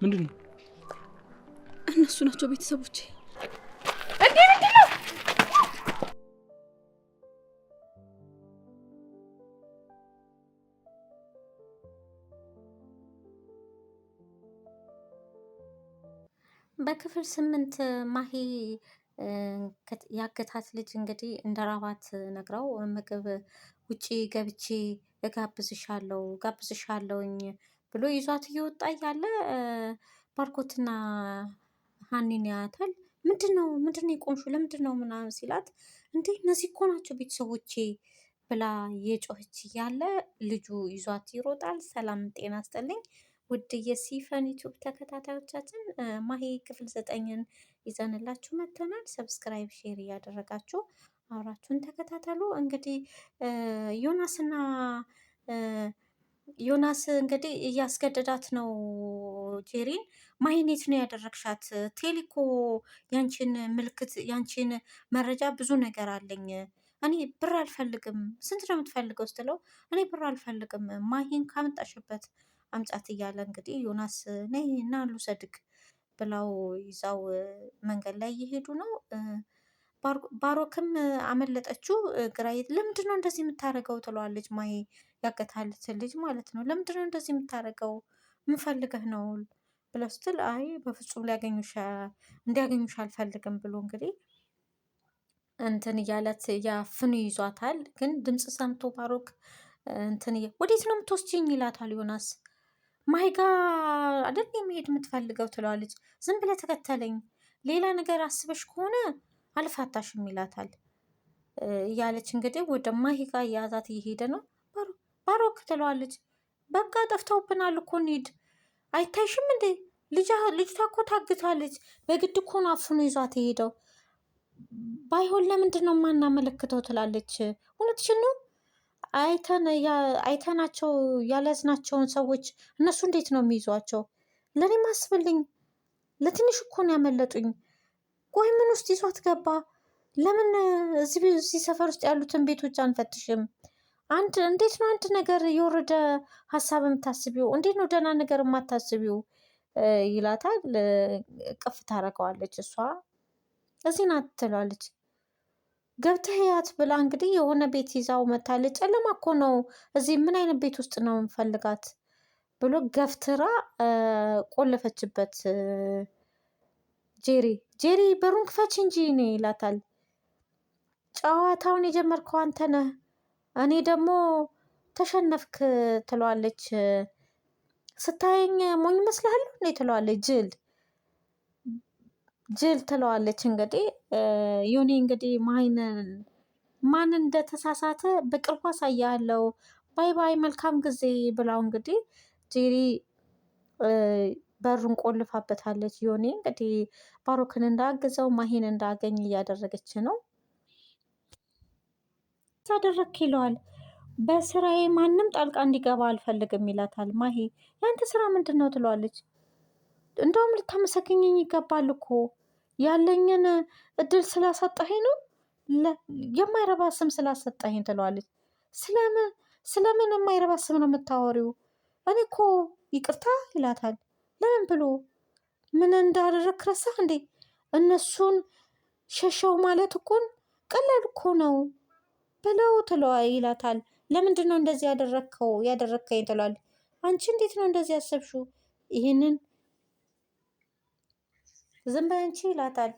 ምንድን ነው? እነሱ ናቸው ቤተሰቦቼ። እንዴ ምንድን ነው? በክፍል 8 ማሂ ያገታት ልጅ እንግዲህ እንደ ራባት ነግረው ምግብ ውጪ ገብቼ ጋብዝሻለሁኝ ብሎ ይዟት እየወጣ እያለ ባርኮትና ሀኒን ያያታል። ምንድነው የቆምሹ ለምንድን ነው ምናምን ሲላት፣ እንዴ እነዚህ እኮ ናቸው ቤተሰቦቼ ብላ የጮኸች እያለ ልጁ ይዟት ይሮጣል። ሰላም ጤና ይስጥልኝ ውድ የሲፈን ዩቲዩብ ተከታታዮቻችን፣ ማሂ ክፍል 9ን ይዘንላችሁ መጥተናል። ሰብስክራይብ ሼር እያደረጋችሁ አብራችሁን ተከታተሉ። እንግዲህ ዮናስ እንግዲህ እያስገደዳት ነው ጄሪን። ማሂኔት ነው ያደረግሻት? ቴሊኮ ያንቺን ምልክት ያንቺን መረጃ ብዙ ነገር አለኝ። እኔ ብር አልፈልግም። ስንት ነው የምትፈልገው ስትለው፣ እኔ ብር አልፈልግም ማሂን ካመጣሽበት አምጫት እያለ እንግዲህ ዮናስ ነይ እና ልውሰድክ ብለው ይዛው መንገድ ላይ እየሄዱ ነው። ባሮክም አመለጠችው። ግራይት ለምንድን ነው እንደዚህ የምታደርገው ትለዋለች። ማሂ ያገታለች ልጅ ማለት ነው። ለምንድን ነው እንደዚህ የምታደርገው? ምን ፈልገህ ነው ብለው ስትል፣ አይ በፍጹም እንዲያገኙሽ አልፈልግም ብሎ እንግዲህ እንትን እያለት ያፍኑ ይዟታል። ግን ድምፅ ሰምቶ ባሮክ ወዴት ነው የምትወስጂኝ ይላታል ዮናስ። ማሂ ጋ አይደል የሚሄድ የምትፈልገው ትለዋለች። ዝም ብለህ ተከተለኝ፣ ሌላ ነገር አስበሽ ከሆነ አልፋታሽም ይላታል። እያለች እንግዲህ ወደ ማሂ ጋ እያዛት እየሄደ ነው። ባሮክ ትለዋለች። በቃ ጠፍተውብናል እኮ እንሂድ። አይታይሽም እንዴ ልጅቷ እኮ ታግታለች። በግድ እኮ ነው አፍኖ ይዟት የሄደው። ባይሆን ለምንድን ነው የማናመለክተው ትላለች። እውነትሽን ነው አይተናቸው ያልያዝናቸውን ሰዎች እነሱ እንዴት ነው የሚይዟቸው? ለእኔ ማስብልኝ ለትንሽ እኮ ነው ያመለጡኝ። ቆይ ምን ውስጥ ይዟት ገባ? ለምን እዚህ ሰፈር ውስጥ ያሉትን ቤቶች አንፈትሽም? እንዴት ነው አንድ ነገር የወረደ ሀሳብ የምታስቢው? እንዴት ነው ደህና ነገር የማታስቢው? ይላታል። ቅፍ ታደርገዋለች። እሷ እዚህ ናት ትላለች። ገብተህ ያት ብላ እንግዲህ የሆነ ቤት ይዛው መታለች። ጨለማ እኮ ነው እዚህ፣ ምን አይነት ቤት ውስጥ ነው የምፈልጋት ብሎ ገፍትራ ቆለፈችበት። ጄሪ በሩን ክፈች እንጂ ነው ይላታል። ጨዋታውን የጀመርከው አንተ ነህ፣ እኔ ደግሞ ተሸነፍክ ትለዋለች። ስታየኝ ሞኝ መስላለሁ እንዴ ትለዋለች። ጅል ትለዋለች። እንግዲህ ዮኒ እንግዲህ ማን እንደተሳሳተ በቅርቡ አሳያለሁ፣ ባይ ባይ መልካም ጊዜ ብላው እንግዲህ ጄሪ በሩን ቆልፋበታለች። ዮኒ እንግዲህ ባሮክን እንዳገዘው ማሂን እንዳገኝ እያደረገች ነው። ታደረክ ይለዋል። በስራዬ ማንም ጣልቃ እንዲገባ አልፈልግም ይላታል። ማሂ ያንተ ስራ ምንድን ነው ትለዋለች። እንደውም ልታመሰግኝኝ ይገባል እኮ ያለኝን እድል ስላሳጣኸኝ ነው፣ የማይረባ ስም ስላሰጠኸኝ ትለዋለች። ስለምን የማይረባ ስም ነው የምታወሪው? እኔ እኮ ይቅርታ ይላታል። ለምን ብሎ ምን እንዳደረግክ ረሳህ እንዴ? እነሱን ሸሸው ማለት እኮን ቀላል እኮ ነው ብለው ይላታል። ለምንድን ነው እንደዚህ ያደረግከኝ ትለዋለች። አንቺ እንዴት ነው እንደዚህ ያሰብሽው? ይህንን ዝም በይ አንቺ ይላታል።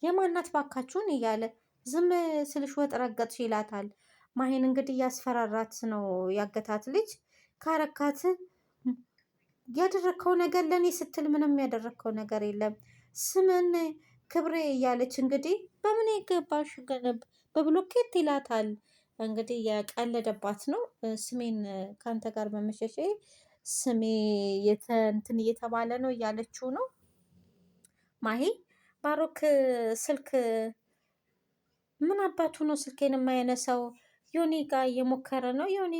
የማናት ባካችሁን እያለ ዝም ስልሽ ወጥ ረገጥሽ ይላታል። ማሂን እንግዲህ እያስፈራራት ነው ያገታት ልጅ። ካረካት ያደረግከው ነገር ለእኔ ስትል ምንም ያደረግከው ነገር የለም፣ ስምን ክብሬ እያለች እንግዲህ በምን የገባሽ በብሎኬት ይላታል። እንግዲህ የቀለደባት ነው። ስሜን ከአንተ ጋር በመሸሼ ስሜ እንትን እየተባለ ነው እያለችው ነው ማሂ። ባሮክ ስልክ ምን አባቱ ነው ስልኬን የማያነሳው? ዮኒ ጋር እየሞከረ ነው። ዮኒ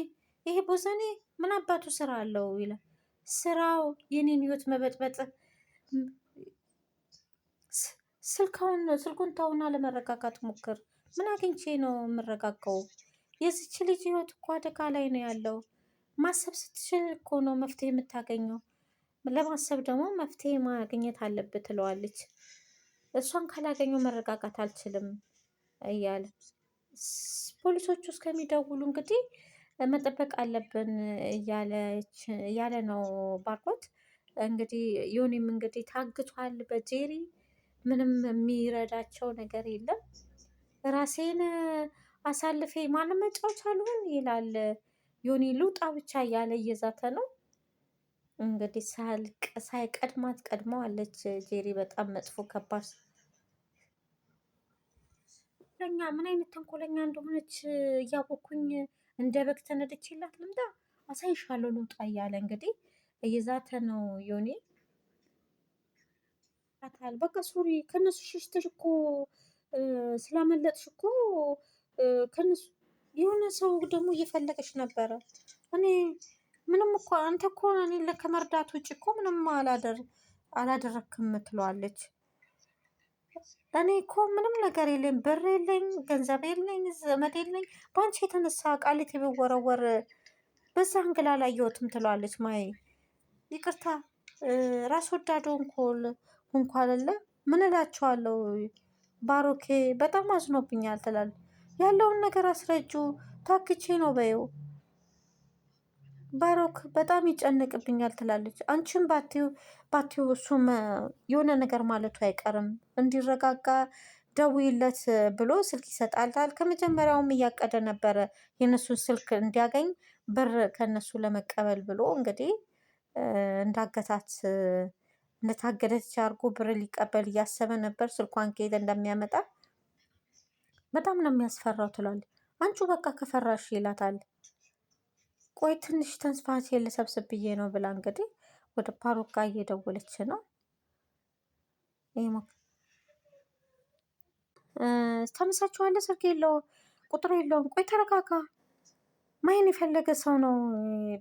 ይሄ ቦዘኔ ምን አባቱ ስራ አለው ይላል። ስራው የኔን ህይወት መበጥበጥ። ስልኩን ተውና ለመረጋጋት ሞክር። ምን አግኝቼ ነው የምረጋጋው? የዚች ልጅ ህይወት እኮ አደጋ ላይ ነው ያለው። ማሰብ ስትችል እኮ ነው መፍትሄ የምታገኘው። ለማሰብ ደግሞ መፍትሄ ማግኘት አለብህ ትለዋለች። እሷን ካላገኘው መረጋጋት አልችልም እያለ ፖሊሶቹ እስከሚደውሉ እንግዲህ መጠበቅ አለብን እያለ ነው ባርኮት። እንግዲህ ዮኒም እንግዲህ ታግቷል በጄሪ ምንም የሚረዳቸው ነገር የለም። ራሴን አሳልፌ ማንም መጫወቻ አልሆን ይላል ዮኒ። ልውጣ ብቻ እያለ እየዛተ ነው እንግዲህ። ሳይቀድማት ቀድመዋለች ጄሪ። በጣም መጥፎ ከባድ ተንኮለኛ፣ ምን አይነት ተንኮለኛ እንደሆነች እያወኩኝ እንደ በግ ተነድቼላት ልምጣ አሳይሻለሁ ልውጣ እያለ እንግዲህ እየዛተ ነው ዮኒ። በቃ ሶሪ ከነሱ ሸሽተሽ እኮ ስላመለጥሽ እኮ ከነሱ የሆነ ሰው ደግሞ እየፈለገች ነበረ። እኔ ምንም እኮ አንተ እኮ እኔን ከመርዳት ውጭ እኮ ምንም አላደረክም ትለዋለች። እኔ እኮ ምንም ነገር የለኝ፣ ብር የለኝ፣ ገንዘብ የለኝ፣ ዘመድ የለኝ። በአንቺ የተነሳ ቃሊት የሚወረወር በዛ እንግላ አላየሁትም ትለዋለች። ማይ ይቅርታ ራስ ወዳዶ እንኳን ምን እላቸዋለሁ ባሮኬ በጣም አዝኖብኛል ትላለች። ያለውን ነገር አስረጁ ታክቼ ነው በይው ባሮክ በጣም ይጨንቅብኛል ትላለች። አንቺም ባቲው እሱም የሆነ ነገር ማለቱ አይቀርም እንዲረጋጋ ደውይለት ብሎ ስልክ ይሰጣታል። ከመጀመሪያውም እያቀደ ነበረ የነሱን ስልክ እንዲያገኝ ብር ከነሱ ለመቀበል ብሎ እንግዲህ እንዳገታት እንደታገደች አድርጎ ብር ሊቀበል እያሰበ ነበር። ስልኳን ከሄደ እንደሚያመጣ በጣም ነው የሚያስፈራው ትላለች። አንቺ በቃ ከፈራሽ ይላታል። ቆይ ትንሽ ተንስፋት ልሰብስብ ብዬ ነው ብላ እንግዲህ ወደ ፓሮክ ጋር እየደወለች ነው። ተመሳችኋለ ስልክ የለው ቁጥር የለውም። ቆይ ተረጋጋ ማይን የፈለገ ሰው ነው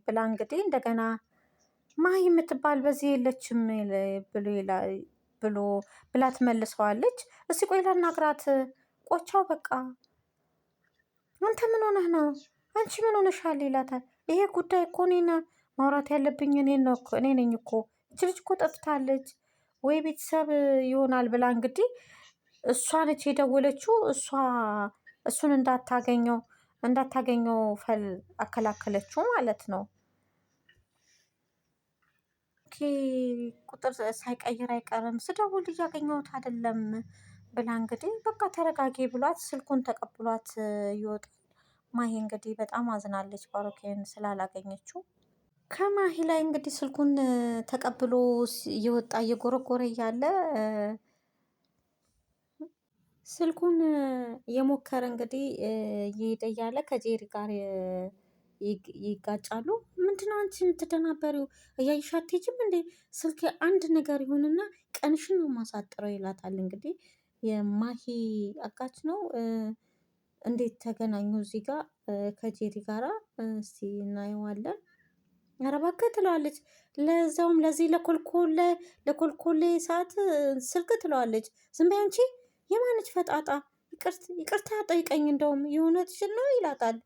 ብላ እንግዲህ እንደገና ማይ የምትባል በዚህ የለችም ብላ ትመልሰዋለች። እስቲ ቆይ ላናግራት ቆቻው በቃ አንተ ምን ሆነህ ነው? አንቺ ምን ሆነሻል? ይላታል። ይሄ ጉዳይ እኮ እኔን ማውራት ያለብኝ እኔ ነኝ እኮ እች ልጅ እኮ ጠፍታለች ወይ ቤተሰብ ይሆናል ብላ እንግዲህ እሷ ነች የደወለችው። እሱን እንዳታገኘው አከላከለችው ማለት ነው። ቁጥር ሳይቀይር አይቀርም ስደውል እያገኘሁት አይደለም ብላ እንግዲህ በቃ ተረጋጊ ብሏት ስልኩን ተቀብሏት ይወጣል። ማሂ እንግዲህ በጣም አዝናለች ባሮኬን ስላላገኘችው። ከማሂ ላይ እንግዲህ ስልኩን ተቀብሎ እየወጣ እየጎረጎረ እያለ ስልኩን የሞከረ እንግዲህ እየሄደ እያለ ከጄሪ ጋር ይጋጫሉ። ምንድነው አንቺ የምትደናበሪው? እያየሽ አትሄጂም እንዴ? ስልክ አንድ ነገር ይሁንና ቀንሽን ነው ማሳጥረው ይላታል። እንግዲህ የማሂ አጋች ነው። እንዴት ተገናኙ እዚህ ጋር ከጄሪ ጋራ? እስቲ እናየዋለን። ኧረ እባክህ ትለዋለች። ለዛውም ለዚህ ለኮልኮሌ ሰዓት ስልክ ትለዋለች። ዝም በይ አንቺ የማነች ፈጣጣ ይቅርታ ጠይቀኝ እንደውም የእውነትሽን ነው ይላታል።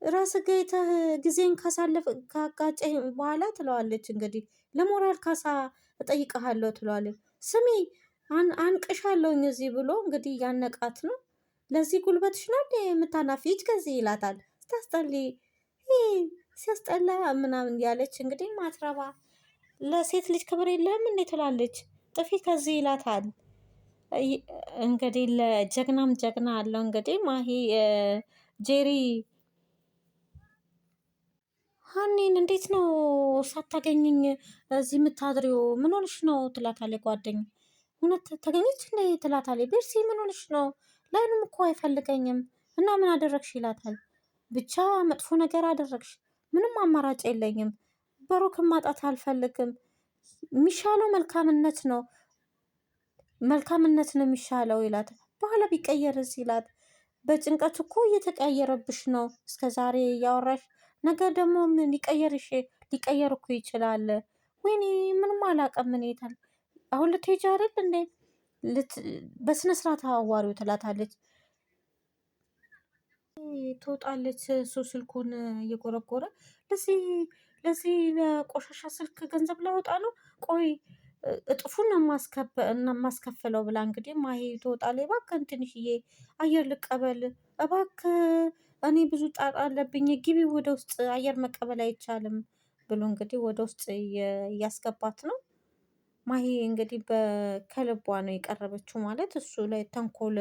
ራስ ገይተህ ጊዜን ካጋጨኝ በኋላ ትለዋለች። እንግዲህ ለሞራል ካሳ እጠይቀሃለሁ ትለዋለች። ስሚ አንቅሻለሁኝ እዚህ ብሎ እንግዲህ ያነቃት ነው። ለዚህ ጉልበትሽ ነው የምታናፊት ከዚህ ይላታል። ስታስጠልይ ሲያስጠላ ምናምን ያለች እንግዲህ ማትረባ ለሴት ልጅ ክብር የለህም እንዴ ትላለች። ጥፊ ከዚህ ይላታል። እንግዲህ ለጀግናም ጀግና አለው። እንግዲህ ማሂ ጄሪ ሀኒን እንዴት ነው ሳታገኝኝ እዚህ የምታድሪው? ምን ሆንሽ ነው ትላታለች። ጓደኛ እውነት ተገኘች እንዴ ትላታለች። ቤርሲ ምን ሆንሽ ነው? ላይንም እኮ አይፈልገኝም እና ምን አደረግሽ ይላታል። ብቻ መጥፎ ነገር አደረግሽ። ምንም አማራጭ የለኝም። ብሩክን ማጣት አልፈልግም። የሚሻለው መልካምነት ነው የሚሻለው ይላት። በኋላ ቢቀየርስ ይላት። በጭንቀት እኮ እየተቀየረብሽ ነው እስከ ዛሬ እያወራሽ ነገር ደግሞ ምን ሊቀየር እኮ ይችላል። ወይኔ ምንም አላውቅም። ምን ይታል አሁን ልትሄጂ አይደል እንዴ? በስነ ስርዓት አዋሪው ትላታለች። ትወጣለች። እሱ ስልኩን እየጎረጎረ ለዚህ ለዚህ ለቆሻሻ ስልክ ገንዘብ ላወጣ ነው? ቆይ እጥፉን የማስከፍለው ብላ እንግዲህ ማሂ ትወጣለች። እባክህን ትንሽዬ አየር ልቀበል እባክህ፣ እኔ ብዙ ጣጣ አለብኝ፣ ግቢ ወደ ውስጥ፣ አየር መቀበል አይቻልም ብሎ እንግዲህ ወደ ውስጥ እያስገባት ነው። ማሂ እንግዲህ ከልቧ ነው የቀረበችው፣ ማለት እሱ ላይ ተንኮል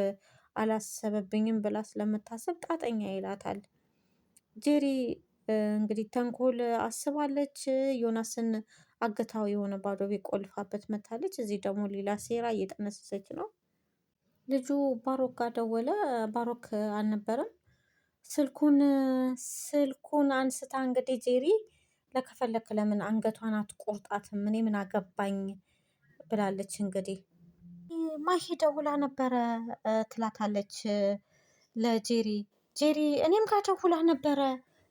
አላሰበብኝም ብላ ስለምታስብ ጣጠኛ ይላታል። ጄሪ እንግዲህ ተንኮል አስባለች። ዮናስን አግታው የሆነ ባዶ ቤት ቆልፋበት መታለች። እዚህ ደግሞ ሌላ ሴራ እየጠነሰሰች ነው። ልጁ ባሮክ ጋር ደወለ። ባሮክ አልነበረም። ስልኩን አንስታ እንግዲህ ጄሪ ለከፈለክ ለምን አንገቷን አትቆርጣትም? እኔ ምን አገባኝ ብላለች። እንግዲህ ማሂ ደውላ ነበረ ትላታለች ለጄሪ። ጄሪ እኔም ጋር ደውላ ነበረ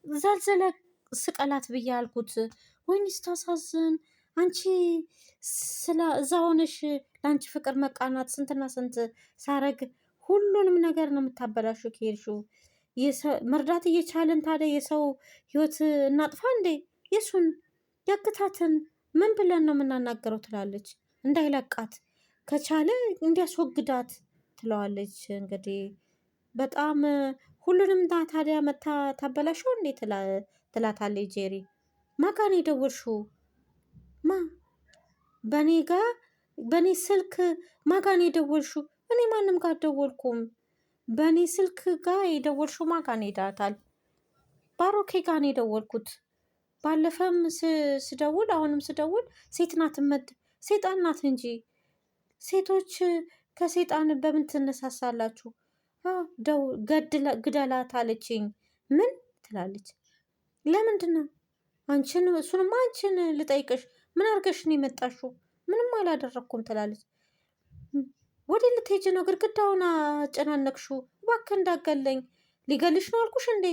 ዘልዘለ ስቀላት ብዬ አልኩት። ወይኔ ስታሳዝን አንቺ እዛ ሆነሽ ለአንቺ ፍቅር መቃናት ስንትና ስንት ሳረግ ሁሉንም ነገር ነው የምታበላሹ ከሄድሽው። መርዳት እየቻለን ታዲያ የሰው ህይወት እናጥፋ እንዴ? የሱን ያግታትን ምን ብለን ነው የምናናገረው? ትላለች። እንዳይለቃት ከቻለ እንዲያስወግዳት ትለዋለች። እንግዲህ በጣም ሁሉንም ታዲያ መታ ታበላሸው እንዴ ትላታለች ጄሪ። ማጋን የደወልሽው ማ በእኔ ስልክ ማጋን የደወልሽው? እኔ ማንም ጋር አልደወልኩም። በእኔ ስልክ ጋር የደወልሽው ማጋን ሄዳታል። ባሮኬ ጋር ነው የደወልኩት። ባለፈም ስደውል አሁንም ስደውል ሴት ናት ሴጣን ናት እንጂ ሴቶች ከሴጣን በምን ትነሳሳላችሁ? ግደላት አለችኝ። ምን ትላለች? ለምንድን ነው አንቺን? እሱንማ አንቺን ልጠይቅሽ፣ ምን አድርገሽ ነው የመጣሽው? ምንም አላደረግኩም ትላለች። ወደ ልትሄጂ ነው? ግድግዳውን አጨናነቅሽው። እባክህ እንዳገለኝ። ሊገልሽ ነው አልኩሽ እንዴ?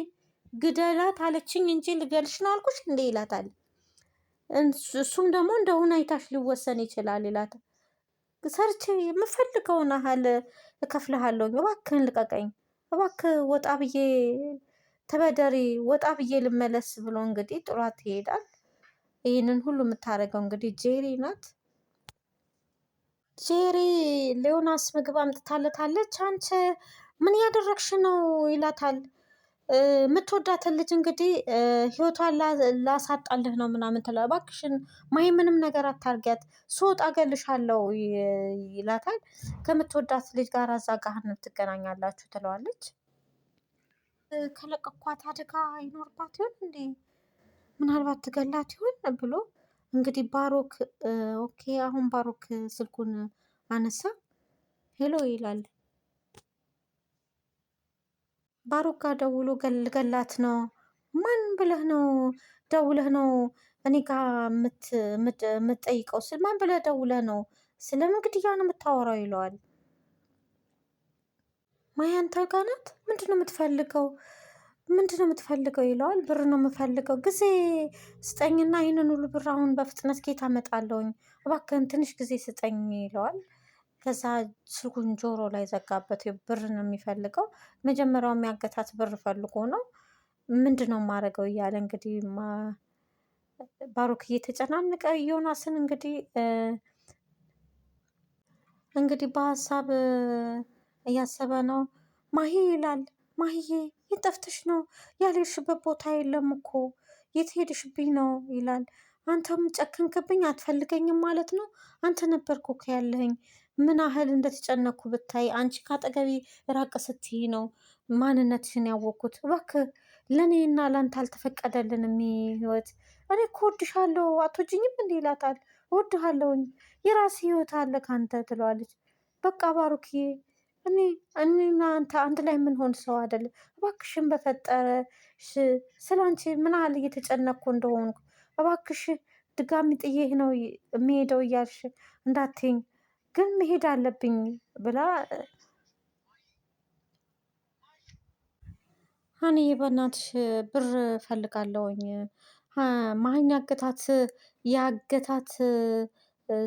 ግደላት አለችኝ እንጂ ልገልሽ ነው አልኩሽ እንዴ ይላታል። እሱም ደግሞ እንደ ሁኔታሽ ሊወሰን ይችላል ይላታል። ሰርቼ የምፈልገውን ያህል እከፍልሃለሁኝ፣ እባክህን ልቀቀኝ፣ እባክህ ወጣ ብዬ ተበደሪ፣ ወጣ ብዬ ልመለስ ብሎ እንግዲህ ጥሏት ይሄዳል። ይህንን ሁሉ የምታደርገው እንግዲህ ጄሪ ናት። ጄሪ ሌዮናስ ምግብ አምጥታለታለች። አንቺ ምን እያደረግሽ ነው ይላታል። የምትወዳትን ልጅ እንግዲህ ህይወቷን ላሳጣልህ ነው ምናምን ትላ። እባክሽን ማይ ምንም ነገር አታርጊያት፣ ስወጣ እገልሻለሁ ይላታል። ከምትወዳት ልጅ ጋር እዛ ገሃነም ትገናኛላችሁ ትለዋለች። ከለቀኳት አደጋ ይኖርባት ይሆን እንዴ? ምናልባት ትገላት ይሆን ብሎ እንግዲህ ባሮክ ኦኬ። አሁን ባሮክ ስልኩን አነሳ። ሄሎ ይላል። ባሮክ ጋር ደውሎ ገላት ነው። ማን ብለህ ነው ደውለህ ነው እኔ ጋር የምትጠይቀው? ስል ማን ብለህ ደውለህ ነው? ስለምን ግድያ ነው የምታወራው? ይለዋል። ማያ አንተ ጋር ናት? ምንድን ነው የምትፈልገው? ምንድን ነው የምትፈልገው ይለዋል። ብር ነው የምፈልገው፣ ጊዜ ስጠኝና ይህንን ሁሉ ብር አሁን በፍጥነት ጌታ አመጣለሁኝ፣ እባክህን ትንሽ ጊዜ ስጠኝ ይለዋል። ከዛ ስልኩን ጆሮ ላይ ዘጋበት። ብር ነው የሚፈልገው። መጀመሪያው የሚያገታት ብር ፈልጎ ነው። ምንድን ነው የማደርገው እያለ እንግዲህ ባሮክ እየተጨናነቀ ዮናስን እንግዲህ በሀሳብ እያሰበ ነው። ማሂ ይላል። ማሂዬ የት ጠፍተሽ ነው? ያልሄድሽበት ቦታ የለም እኮ የት ሄድሽብኝ ነው ይላል። አንተም ጨክንክብኝ፣ አትፈልገኝም ማለት ነው? አንተ ነበርኩ እኮ ያለኸኝ። ምን ያህል እንደተጨነኩ ብታይ። አንቺ ካጠገቢ ራቅ ስትይ ነው ማንነትሽን ያወቅኩት። እባክህ ለእኔና ለአንተ አልተፈቀደልንም ህይወት። እኔ እኮ እወድሻለሁ፣ አትወጂኝም እንዲህ ይላታል። እወድሃለሁኝ፣ የራሴ ህይወት አለ ካንተ ትለዋለች። በቃ ባሩክዬ እኔና አንተ አንድ ላይ የምንሆን ሰው አይደለም። እባክሽን በፈጠረ ስለ አንቺ ምን ያህል እየተጨነኩ እንደሆንኩ እባክሽ ድጋሚ ጥዬህ ነው የሚሄደው እያልሽ እንዳትይኝ፣ ግን መሄድ አለብኝ ብላ ሀኒዬ በእናትሽ ብር ፈልጋለሁኝ። ማህኛ ያገታት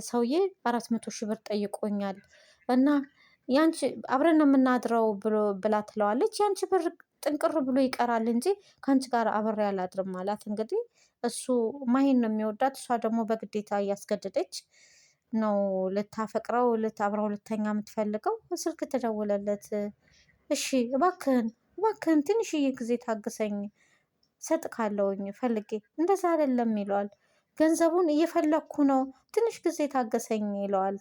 ሰውዬ 400 ሺህ ብር ጠይቆኛል እና ያንቺ አብረን ነው የምናድረው ብላ ትለዋለች። ያንቺ ብር ጥንቅር ብሎ ይቀራል እንጂ ከአንቺ ጋር አብሬ አላድርም አላት። እንግዲህ እሱ ማሂን ነው የሚወዳት፣ እሷ ደግሞ በግዴታ እያስገደደች ነው ልታፈቅረው አብረው ልተኛ የምትፈልገው። ስልክ ተደወለለት። እሺ እባክህን ትንሽዬ ጊዜ ታግሰኝ ሰጥካለውኝ ፈልጌ። እንደዛ አይደለም ይለዋል። ገንዘቡን እየፈለግኩ ነው ትንሽ ጊዜ ታገሰኝ ይለዋል።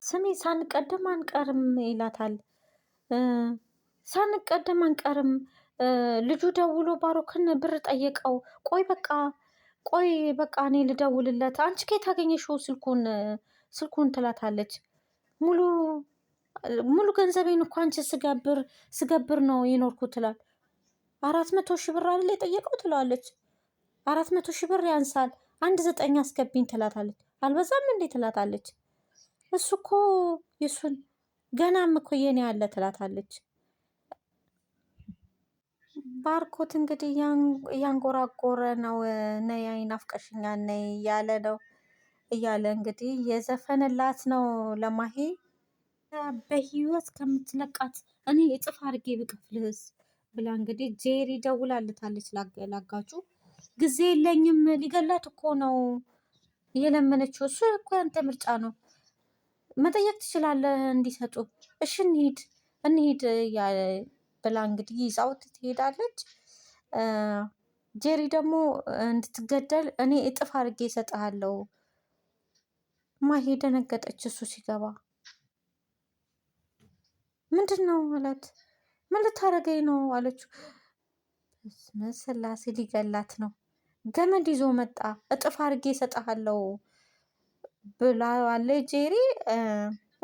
ስሜ ሳንቀደም አንቀርም ይላታል። ሳንቀደም አንቀርም ልጁ ደውሎ ባሮክን ብር ጠየቀው። ቆይ በቃ እኔ ልደውልለት። አንቺ ከየት አገኘሽው ስልኩን ትላታለች። ሙሉ ገንዘቤን እኮ አንቺ ስገብር ነው የኖርኩ ትላል። 400,000 ብር አይደል የጠየቀው ትለዋለች። 400,000 ብር ያንሳል 1,900,000 አስገቢኝ ትላታለች። አልበዛም እንዴ ትላታለች። እሱ እኮ የሱን ገናም እኮ የኔ ያለ ትላታለች። ባርኮት እንግዲህ እያንጎራጎረ ነው። ነይ ናፍቀሽኛል ነይ እያለ ነው እንግዲህ የዘፈንላት ነው ለማሂ። በህይወት ከምትለቃት እኔ እጥፍ አድርጌ ብከፍልህስ ብላ እንግዲህ ጄሪ ደውላልታለች ላጋጩ። ጊዜ የለኝም ሊገላት እኮ ነው እየለመነችው። እሱ እኮ ያንተ ምርጫ ነው መጠየቅ ትችላለህ እንዲሰጡ። እሺ እንሂድ ብላ እንግዲህ ይዛውት ትሄዳለች። ጄሪ ደግሞ እንድትገደል እኔ እጥፍ አድርጌ እሰጥሃለሁ። ማሂ ደነገጠች እሱ ሲገባ። ምንድን ነው አላት። ምን ልታረገኝ ነው አለችው። ስላሴ ሊገላት ነው። ገመድ ይዞ መጣ። እጥፍ አድርጌ እሰጥሃለሁ ብላዋለች ጄሪ።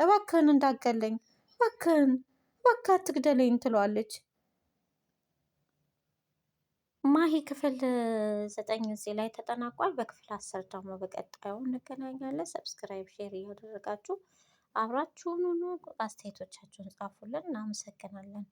እባክህን እንዳገለኝ እባክህ አትግደለኝ ትለዋለች። ማሂ ክፍል 9 እዚህ ላይ ተጠናቋል። በክፍል 10 ደግሞ በቀጣዩ እንገናኛለን። ሰብስክራይብ፣ ሼር እያደረጋችሁ አብራችሁን ሁኑ። አስተያየቶቻችሁን ጻፉልን። እናመሰግናለን።